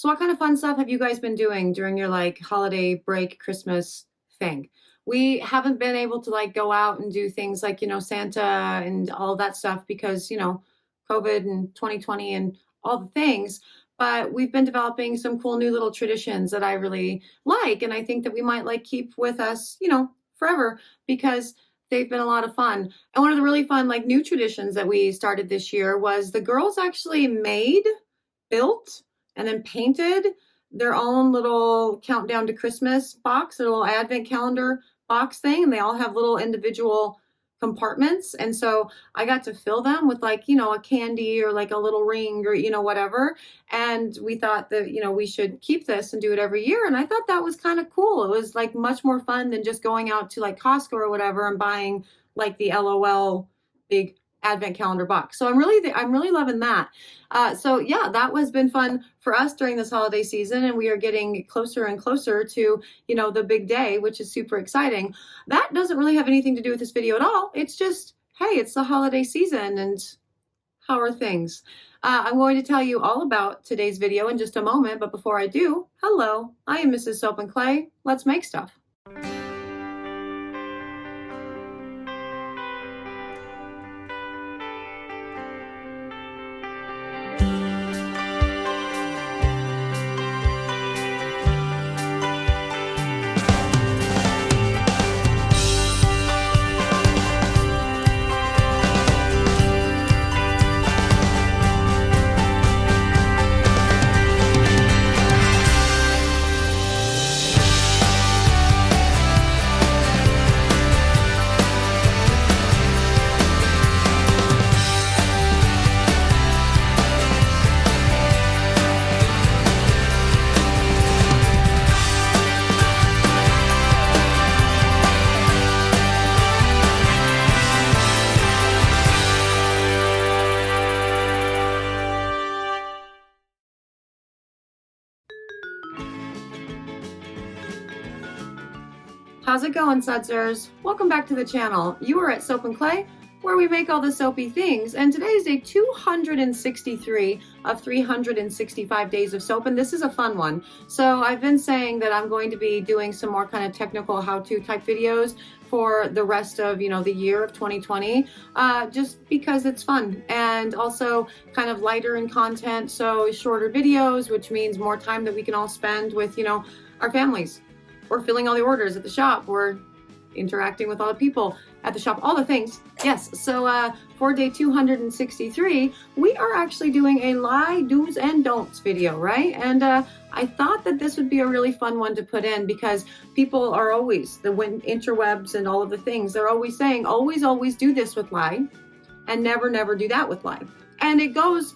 So what kind of fun stuff have you guys been doing during your like holiday break, Christmas thing? We haven't been able to like go out and do things like, Santa and all that stuff because, COVID and 2020 and all the things. But we've been developing some cool new little traditions that I really like. And I think that we might like keep with us, forever because they've been a lot of fun. And one of the really fun, like new traditions that we started this year was the girls actually built and then painted their own little countdown to Christmas box, a little advent calendar box thing. And they all have little individual compartments. And so I got to fill them with like, a candy or like a little ring or, whatever. And we thought that, we should keep this and do it every year. And I thought that was kind of cool. It was like much more fun than just going out to like Costco or whatever and buying like the LOL big advent calendar box. So I'm really loving that. So yeah, that has been fun for us during this holiday season, and we are getting closer and closer to, the big day, which is super exciting. That doesn't really have anything to do with this video at all. It's just, hey, it's the holiday season and how are things? I'm going to tell you all about today's video in just a moment, but before I do, hello, I am Mrs. Soap and Clay. Let's make stuff. How's it going, Sudsers? Welcome back to the channel. You are at Soap and Clay, where we make all the soapy things, and today is day 263 of 365 days of soap, and this is a fun one. So I've been saying that I'm going to be doing some more kind of technical how-to type videos for the rest of, the year of 2020, just because it's fun, and also kind of lighter in content, so shorter videos, which means more time that we can all spend with, our families, or filling all the orders at the shop, or interacting with all the people at the shop, all the things. Yes, so for day 263, we are actually doing a lie, do's, and don'ts video, right? And I thought that this would be a really fun one to put in because people are always, the interwebs and all of the things, they're always saying, always, always do this with lie, and never, never do that with lie. And it goes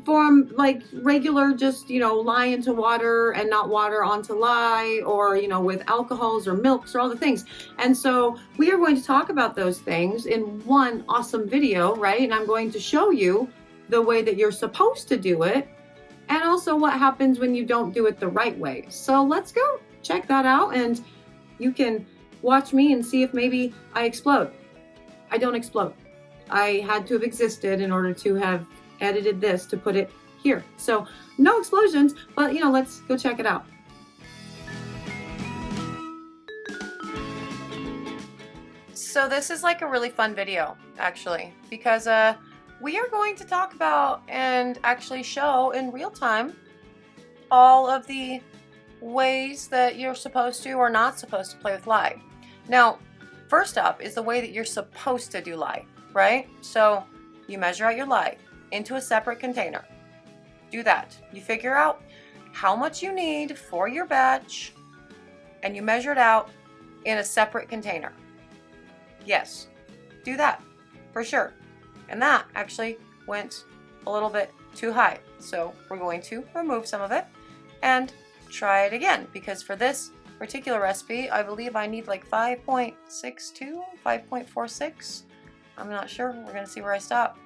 from like regular just lye into water and not water onto lye, or with alcohols or milks or all the things. And so we are going to talk about those things in one awesome video, right? And I'm going to show you the way that you're supposed to do it, and also what happens when you don't do it the right way. So let's go check that out, and you can watch me and see if maybe I explode. I don't explode. I had to have existed in order to have edited this to put it here. So no explosions, but let's go check it out. So this is like a really fun video, actually, because we are going to talk about and actually show in real time all of the ways that you're supposed to or not supposed to play with lye. Now, first up is the way that you're supposed to do lye, right? So you measure out your lye into a separate container. Do that. You figure out how much you need for your batch, and you measure it out in a separate container. Yes, do that for sure. And that actually went a little bit too high. So we're going to remove some of it and try it again, because for this particular recipe, I believe I need like 5.62, 5.46. I'm not sure. We're going to see where I stop.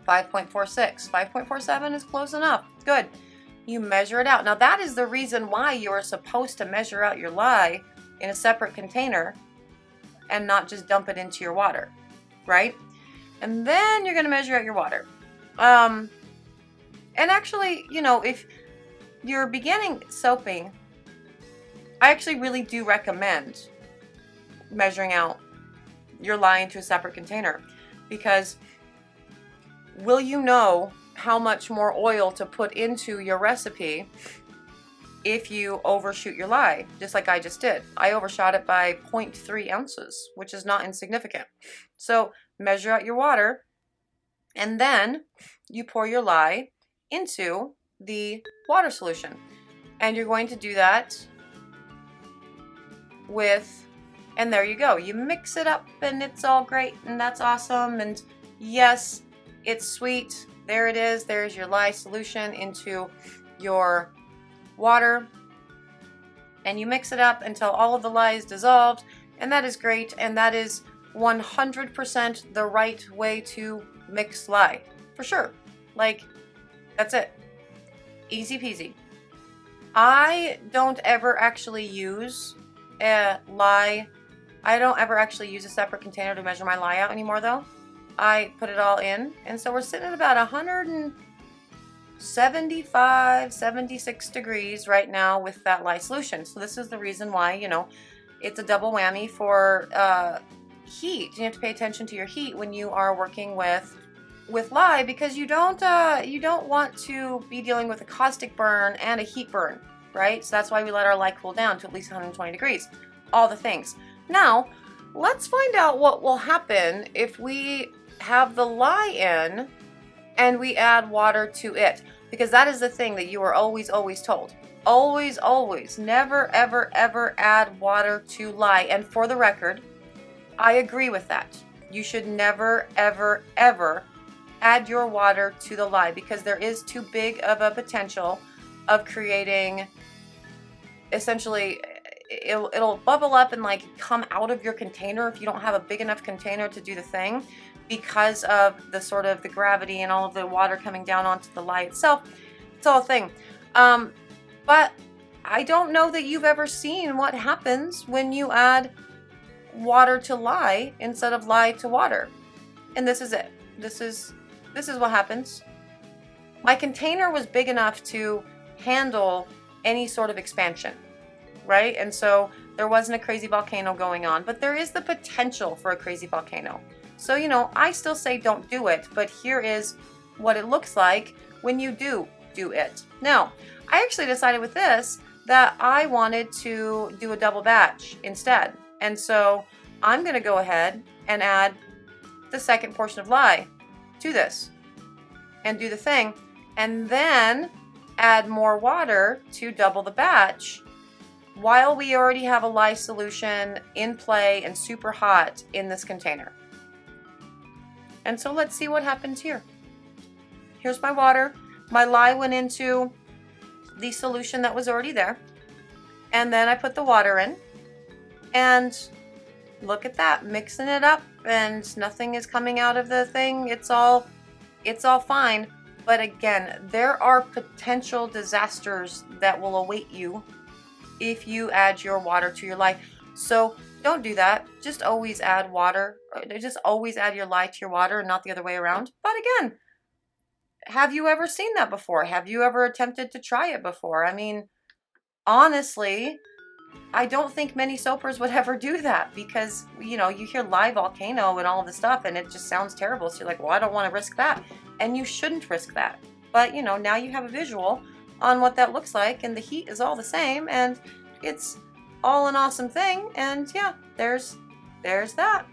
5.46. 5.47 is close enough. Good. You measure it out. Now that is the reason why you are supposed to measure out your lye in a separate container and not just dump it into your water, right? And then you're going to measure out your water. And actually, you know, if you're beginning soaping, I actually really do recommend measuring out your lye into a separate container, because will you know how much more oil to put into your recipe if you overshoot your lye, just like I just did. I overshot it by 0.3 ounces, which is not insignificant. So measure out your water, and then you pour your lye into the water solution. And you're going to do that with, and there you go. You mix it up and it's all great, and that's awesome. And yes, it's sweet. There it is. There's your lye solution into your water, and you mix it up until all of the lye is dissolved, and that is great, and that is 100% the right way to mix lye, for sure. Like, that's it. Easy peasy. I don't ever actually use a lye. I don't ever actually use a separate container to measure my lye out anymore, though. I put it all in, and so we're sitting at about 175, 76 degrees right now with that lye solution. So this is the reason why, you know, it's a double whammy for heat. You have to pay attention to your heat when you are working with lye, because you don't want to be dealing with a caustic burn and a heat burn, right? So that's why we let our lye cool down to at least 120 degrees. All the things. Now, let's find out what will happen if we have the lye in and we add water to it, because that is the thing that you are always told. Always, never, ever add water to lye. And for the record, I agree with that. You should never, ever add your water to the lye, because there is too big of a potential of creating, essentially, it'll bubble up and like come out of your container if you don't have a big enough container to do the thing, because of the sort of the gravity and all of the water coming down onto the lye itself. It's all a thing. But I don't know that you've ever seen what happens when you add water to lye instead of lye to water. And this is it. This is what happens. My container was big enough to handle any sort of expansion, right? And so there wasn't a crazy volcano going on, but there is the potential for a crazy volcano. So, you know, I still say don't do it, but here is what it looks like when you do it. Now, I actually decided with this that I wanted to do a double batch instead. And so I'm going to go ahead and add the second portion of lye to this and do the thing, and then add more water to double the batch while we already have a lye solution in play and super hot in this container. And so let's see what happens here. Here's my water. My lye went into the solution that was already there. And then I put the water in. And look at that, mixing it up, and nothing is coming out of the thing. It's all fine. But again, there are potential disasters that will await you if you add your water to your lye. So don't do that. Just always add water. Just always add your lye to your water and not the other way around. But again, have you ever seen that before? Have you ever attempted to try it before? I mean, honestly, I don't think many soapers would ever do that, because, you know, you hear lye volcano and all of this stuff and it just sounds terrible. So you're like, well, I don't want to risk that. And you shouldn't risk that. But, you know, now you have a visual on what that looks like, and the heat is all the same, and it's all an awesome thing. And yeah, there's that.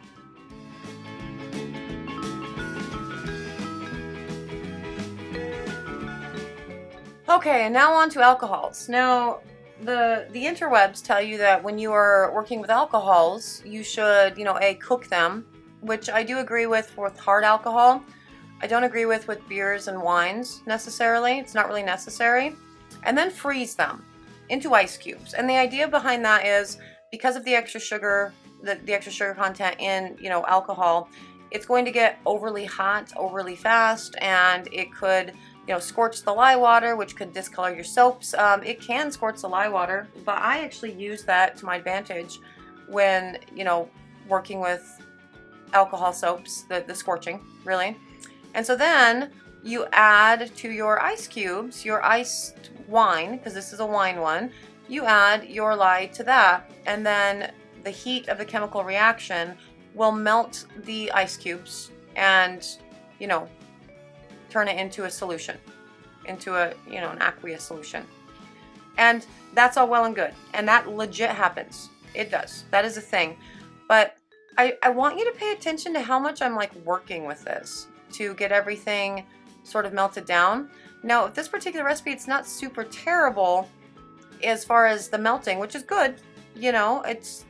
Okay, and now on to alcohols. Now, the interwebs tell you that when you are working with alcohols, you should, you know, cook them, which I do agree with hard alcohol. I don't agree with beers and wines necessarily. It's not really necessary. And then freeze them into ice cubes. And the idea behind that is because of the extra sugar, the extra sugar content in, you know, alcohol, it's going to get overly hot, overly fast, and it could, you know, scorch the lye water, which could discolor your soaps. It can scorch the lye water, but I actually use that to my advantage when, you know, working with alcohol soaps, the scorching, really. And so then you add to your ice cubes, your iced wine, because this is a wine one, you add your lye to that, and then the heat of the chemical reaction will melt the ice cubes and, you know, turn it into a solution, into a, you know, an aqueous solution. And that's all well and good. And that legit happens. It does. That is a thing. But I want you to pay attention to how much I'm like working with this to get everything sort of melted down. Now, with this particular recipe, it's not super terrible as far as the melting, which is good. You know, it's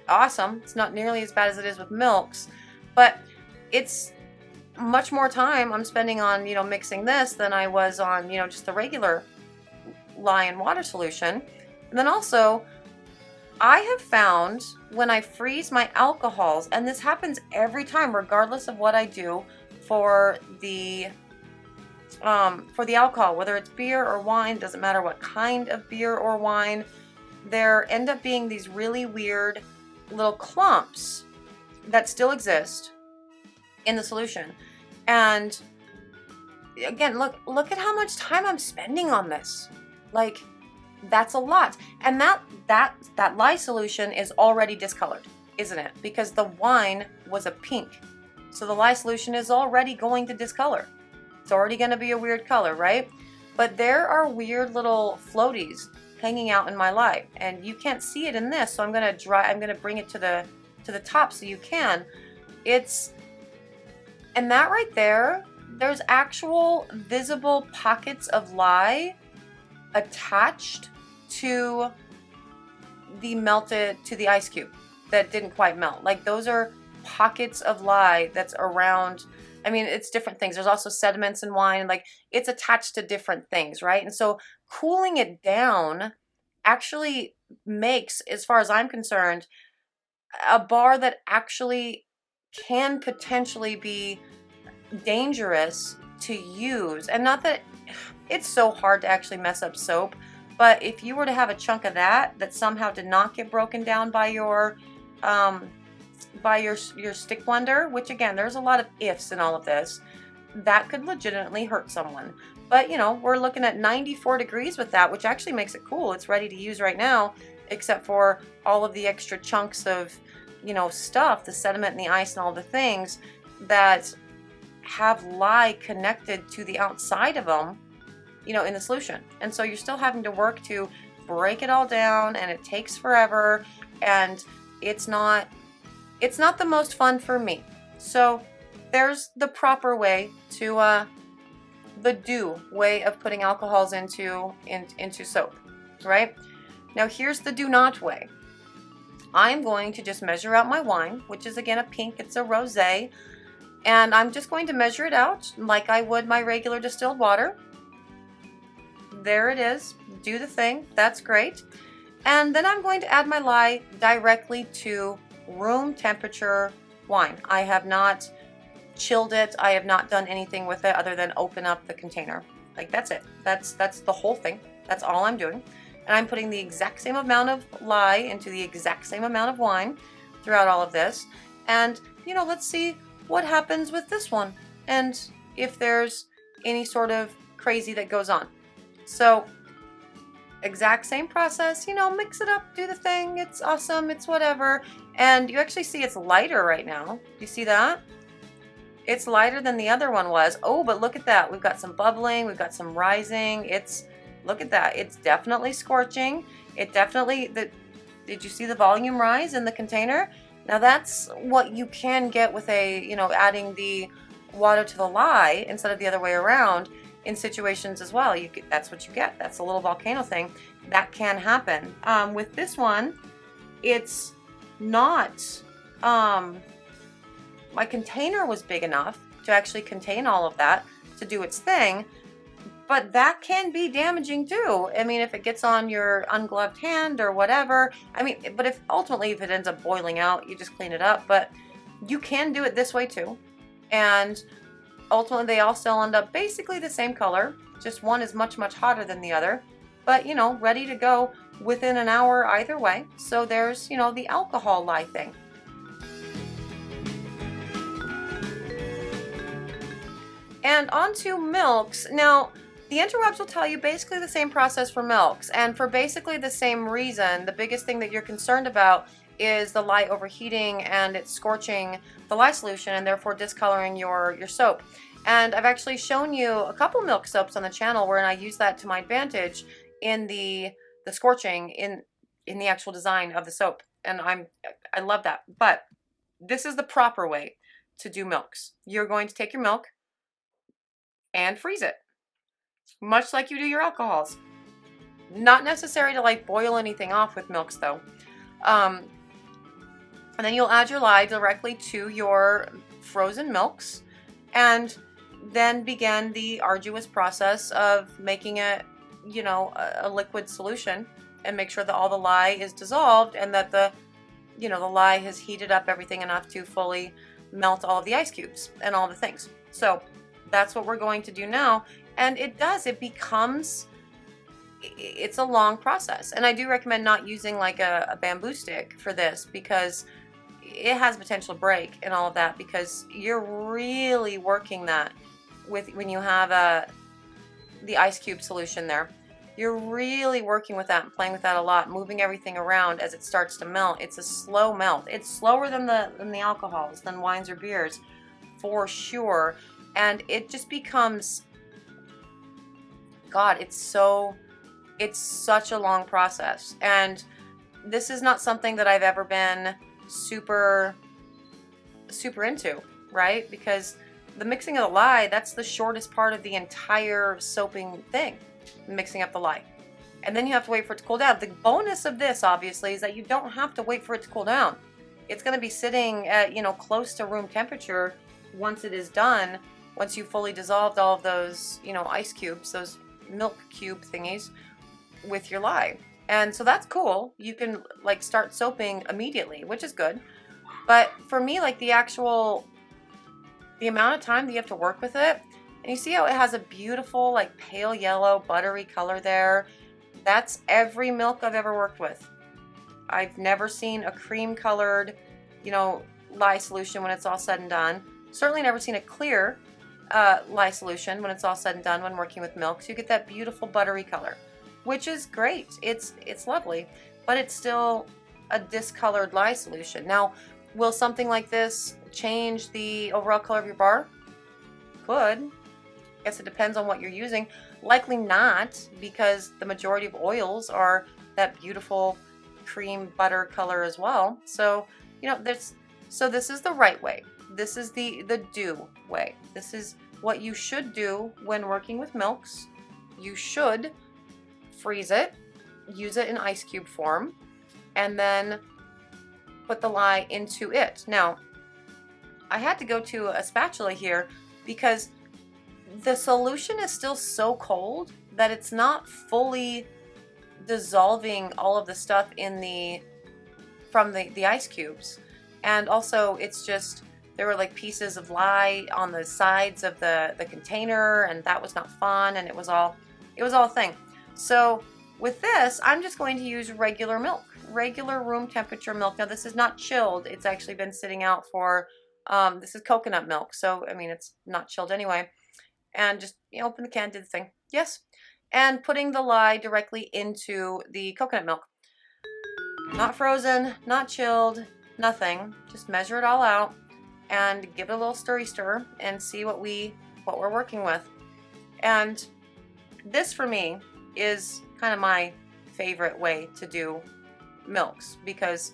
awesome. It's not nearly as bad as it is with milks, but it's much more time I'm spending on, you know, mixing this than I was on, you know, just the regular lye and water solution. And then also, I have found when I freeze my alcohols, and this happens every time, regardless of what I do for the alcohol, whether it's beer or wine, doesn't matter what kind of beer or wine, there end up being these really weird little clumps that still exist in the solution. And again, look at how much time I'm spending on this. Like, that's a lot. And that lye solution is already discolored, isn't it? Because the wine was a pink. So the lye solution is already going to discolor. It's already going to be a weird color, right? But there are weird little floaties hanging out in my lye, and you can't see it in this. So I'm going to bring it to the top so you can. And that right there, there's actual visible pockets of lye attached to the ice cube that didn't quite melt. Like, those are pockets of lye that's around. I mean, it's different things. There's also sediments in wine, and like, it's attached to different things, right? And so cooling it down actually makes, as far as I'm concerned, a bar that actually can potentially be dangerous to use. And not that it's so hard to actually mess up soap, but if you were to have a chunk of that somehow did not get broken down by your stick blender, which again, there's a lot of ifs in all of this, that could legitimately hurt someone. But you know, we're looking at 94 degrees with that, which actually makes it cool. It's ready to use right now, except for all of the extra chunks of, you know, stuff, the sediment and the ice and all the things that have lye connected to the outside of them, you know, in the solution. And so you're still having to work to break it all down, and it takes forever, and it's not the most fun for me. So there's the proper way to the do way of putting alcohols into soap, right? Now here's the do not way. I'm going to just measure out my wine, which is again a pink, it's a rosé, and I'm just going to measure it out like I would my regular distilled water. There it is. Do the thing. That's great. And then I'm going to add my lye directly to room temperature wine. I have not chilled it. I have not done anything with it other than open up the container. Like, that's it. That's the whole thing. That's all I'm doing. And I'm putting the exact same amount of lye into the exact same amount of wine throughout all of this. And, you know, let's see what happens with this one and if there's any sort of crazy that goes on. So exact same process, you know, mix it up, do the thing. It's awesome. It's whatever. And you actually see it's lighter right now. Do you see that? It's lighter than the other one was. Oh, but look at that. We've got some bubbling. We've got some rising. Look at that. It's definitely scorching. Did you see the volume rise in the container? Now that's what you can get with adding the water to the lye instead of the other way around in situations as well. That's what you get. That's a little volcano thing. That can happen. With this one, it's not, my container was big enough to actually contain all of that to do its thing, but that can be damaging too. I mean, if it gets on your ungloved hand or whatever, but if it ends up boiling out, you just clean it up. But you can do it this way too. And ultimately they all still end up basically the same color. Just one is much, much hotter than the other, but you know, ready to go within an hour either way. So there's, you know, the alcohol lye thing. And onto milks. Now, the interwebs will tell you basically the same process for milks, and for basically the same reason. The biggest thing that you're concerned about is the lye overheating and it's scorching the lye solution and therefore discoloring your soap. And I've actually shown you a couple milk soaps on the channel where I use that to my advantage in the scorching in the actual design of the soap, and I love that. But this is the proper way to do milks. You're going to take your milk and freeze it, much like you do your alcohols. Not necessary to like boil anything off with milks though. And then you'll add your lye directly to your frozen milks and then begin the arduous process of making it, you know, a liquid solution, and make sure that all the lye is dissolved and that the lye has heated up everything enough to fully melt all of the ice cubes and all the things. So that's what we're going to do now. And it's a long process. And I do recommend not using like a bamboo stick for this, because it has potential to break and all of that, because you're really working that when you have the ice cube solution there. You're really working with that and playing with that a lot, moving everything around as it starts to melt. It's a slow melt. It's slower than the alcohols, than wines or beers, for sure. And it just becomes, God, it's such a long process. And this is not something that I've ever been super into, right? Because the mixing of the lye, that's the shortest part of the entire soaping thing, mixing up the lye. And then you have to wait for it to cool down. The bonus of this, obviously, is that you don't have to wait for it to cool down. It's going to be sitting at, close to room temperature once it is done, once you've fully dissolved all of those, ice cubes, those milk cube thingies with your lye. And so that's cool. You can like start soaping immediately, which is good. But for me, like the amount of time that you have to work with it, and you see how it has a beautiful like pale yellow buttery color there. That's every milk I've ever worked with. I've never seen a cream colored, lye solution when it's all said and done. Certainly never seen a clear lye solution when it's all said and done when working with milk. So you get that beautiful buttery color, which is great. It's lovely, but it's still a discolored lye solution. Now, will something like this change the overall color of your bar? Could. I guess it depends on what you're using. Likely not, because the majority of oils are that beautiful cream butter color as well. So, this is the right way. This is the do way. This is what you should do when working with milks. You should freeze it, use it in ice cube form, and then put the lye into it. Now, I had to go to a spatula here because the solution is still so cold that it's not fully dissolving all of the stuff from the ice cubes. And also it's just, there were like pieces of lye on the sides of the container, and that was not fun, and it was all a thing. So with this, I'm just going to use regular milk, regular room temperature milk. Now this is not chilled. It's actually been sitting out for, this is coconut milk. So, I mean, it's not chilled anyway. And just open the can, do the thing. Yes. And putting the lye directly into the coconut milk. Not frozen, not chilled, nothing. Just measure it all out and give it a little stir and see what we're working with. And this for me is kind of my favorite way to do milks, because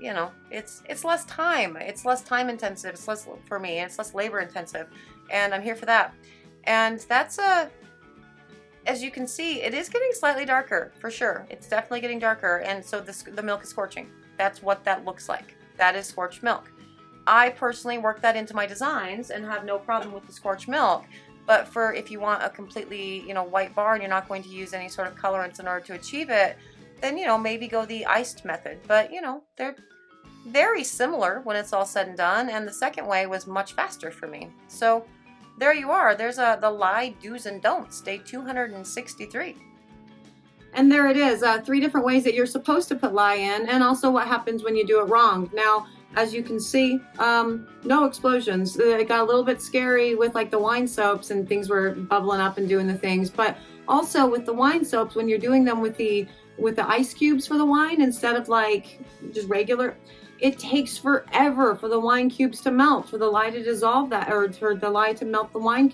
it's less time. It's less time intensive. It's less, for me, it's less labor intensive, and I'm here for that. And that's as you can see, it is getting slightly darker for sure. It's definitely getting darker, and so the milk is scorching. That's what that looks like. That is scorched milk. I personally work that into my designs and have no problem with the scorched milk. But if you want a completely, white bar and you're not going to use any sort of colorants in order to achieve it, then, maybe go the iced method. But, they're very similar when it's all said and done. And the second way was much faster for me. So there you are. There's the lye do's and don'ts, day 263. And there it is, 3 different ways that you're supposed to put lye in, and also what happens when you do it wrong. Now, as you can see, no explosions. It got a little bit scary with like the wine soaps and things were bubbling up and doing the things, but also with the wine soaps, when you're doing them with the ice cubes for the wine instead of like just regular, it takes forever for the wine cubes to melt, for the lye to dissolve that, or for the lye to melt the wine.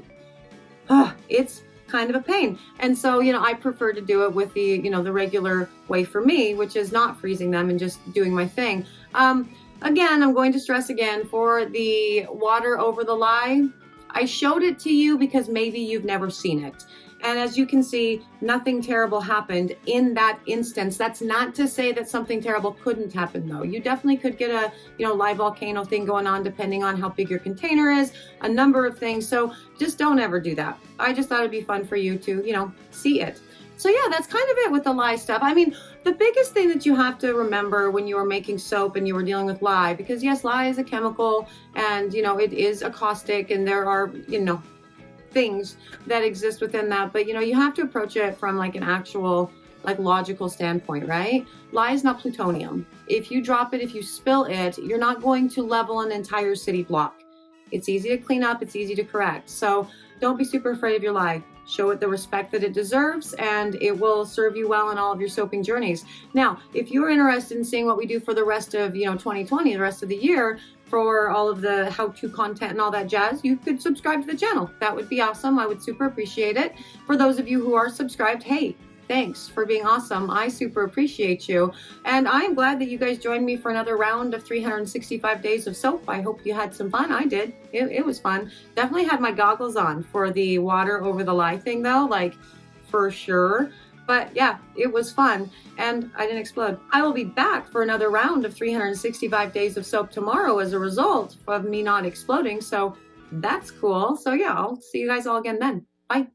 It's kind of a pain. And so, I prefer to do it with the, the regular way for me, which is not freezing them and just doing my thing. Again, I'm going to stress again, for the water over the lye, I showed it to you because maybe you've never seen it. And as you can see, nothing terrible happened in that instance. That's not to say that something terrible couldn't happen though. You definitely could get a, live volcano thing going on depending on how big your container is, a number of things. So just don't ever do that. I just thought it'd be fun for you to, see it. So yeah, that's kind of it with the lye stuff. I mean, the biggest thing that you have to remember when you are making soap and you were dealing with lye, because yes, lye is a chemical and, it is a caustic and there are, things that exist within that, but you have to approach it from like an actual like logical standpoint, right? Lye is not plutonium. If you drop it, if you spill it, you're not going to level an entire city block. It's easy to clean up, it's easy to correct. So don't be super afraid of your lye. Show it the respect that it deserves, and it will serve you well in all of your soaping journeys. Now, if you're interested in seeing what we do for the rest of 2020, the rest of the year, for all of the how-to content and all that jazz, you could subscribe to the channel. That would be awesome. I would super appreciate it. For those of you who are subscribed, hey, thanks for being awesome. I super appreciate you. And I'm glad that you guys joined me for another round of 365 days of soap. I hope you had some fun. I did. It was fun. Definitely had my goggles on for the water over the lye thing though, like for sure. But yeah, it was fun and I didn't explode. I will be back for another round of 365 days of soap tomorrow as a result of me not exploding. So that's cool. So yeah, I'll see you guys all again then. Bye.